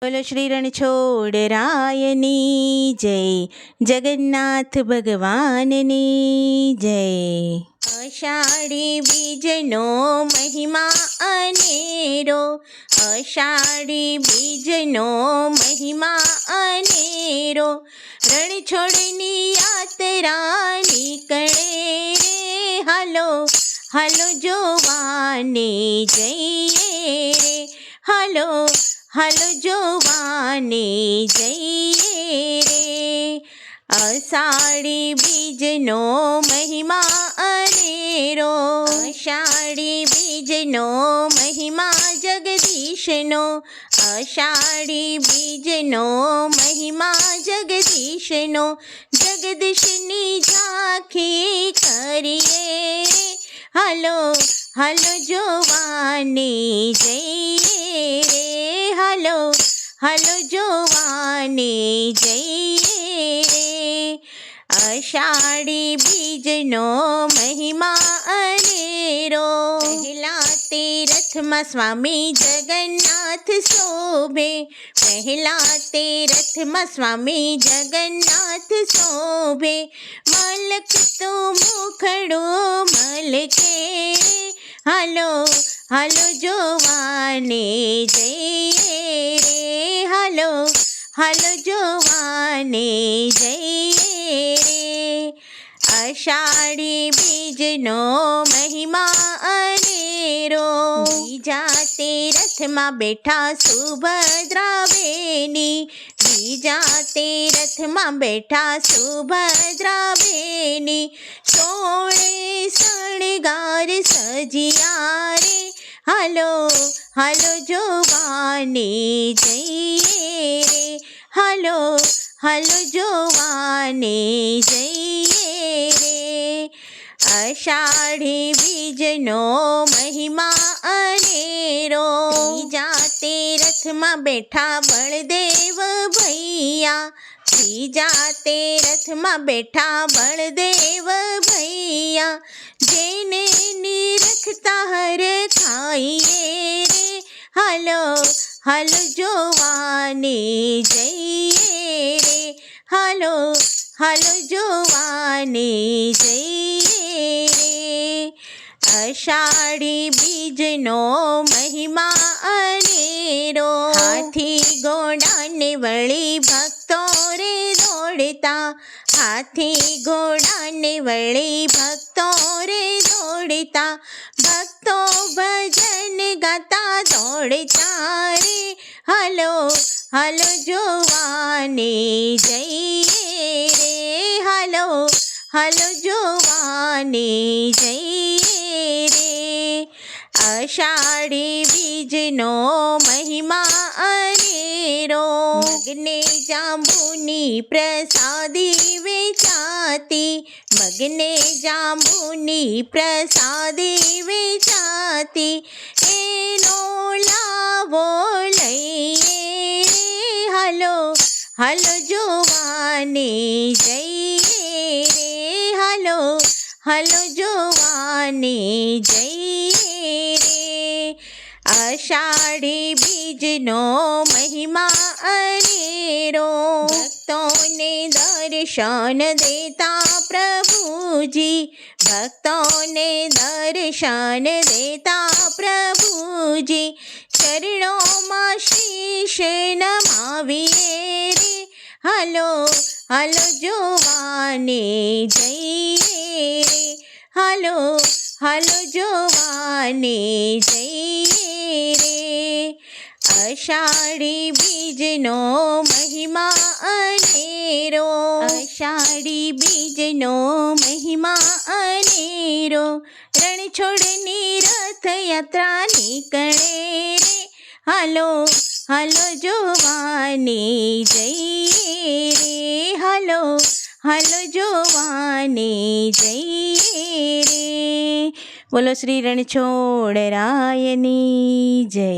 બોલો શ્રી રણછોડરાયની જય, જગન્નાથ ભગવાનની જય. અષાઢી બીજનો મહિમા અનેરો, અષાઢી બીજનો મહિમા અનેરો, રણછોડની યાત્રા નીકળે રે. હાલો હાલો જોવાને જઈએ રે, હાલો હાલો જોવાને જઈએ રે. અષાઢી બીજનો મહિમા અનેરો, અષાઢી બીજનો મહિમા જગદીશનો, અષાઢી બીજનો મહિમા જગદીશનો, જગદીશની ઝાંખી કરીએ રે. હાલો હાલો જોવાને જઈએ રે, હાલો હાલો જોવાને જઈએ રે. અષાઢી બીજનો મહિમા અનેરો, પહેલા તીરથમાં સ્વામી જગન્નાથ શોભે, પહેલા તીરથમાં સ્વામી જગન્નાથ શોભે, મલક તો મુખડું મલકે રે. હાલો હાલો જોવાને જઈએ રે, હાલો હાલો જોવાને જઈએ રે. અષાઢી બીજનો મહિમા અનેરો, બીજા તીરથમાં બેઠા સુભદ્રા બેની, બીજા તીરથમાં બેઠા સુભદ્રા બેની, 16 શણગાર સજિયા રે. હાલો હાલો જોવાને જઈએ રે, હાલો હાલો જોવાને જઈએ રે. અષાઢી બીજનો મહિમા અનેરો, ત્રીજા તીરથમાં બેઠા બળદેવ ભૈયા, ત્રીજા તીરથમાં બેઠા બળદેવ ભૈયા, જેને નિરખતા હર ખાઈએ રે. હાલો હાલો જોવાને જઈએ રે, હાલો હાલો જોવાને જઈએ રે. અષાઢી બીજનો મહિમા અનેરો, હાથી ઘોડાને વળી ભક્તો રે દોડતા, હાથી ઘોડાને વળી ભક્તો રે દોડતા, ભક્તો ભજન ગાતા દોડતા રે. હાલો હાલો જોવાને જઈએ રે, હાલો હાલો જોવાને જઈએ રે. અષાઢી બીજનો મહિમા અનેરો, મગને જાંબુની પ્રસાદી વેચાતી, મગને જાંબુની પ્રસાદી વેચાતી, એનો લાવો લઈએ રે. હાલો હાલો જોવાને જઈએ રે, હાલો હાલો જોવાને જઈએ રે. અષાઢી બીજનો મહિમા અનેરો, ભક્તોને દર્શન દેતા પ્રભુજી, ભક્તોને દર્શન દેતા પ્રભુજી, ચરણોમાં શીશ નમાવીએ રે. હાલો હાલો જોવાને જઈએ રે, હાલો હાલો જોવાને જઈએ રે. અષાઢી બીજનો મહિમા અનેરો, અષાઢી બીજનો મહિમા અનેરો, રણછોડની રથયાત્રા નીકળે રે. હાલો હાલો જોવાને જઈએ રે, હાલો હાલો જોવાને જઈએ રે. બોલો શ્રી રણછોડરાયની જય.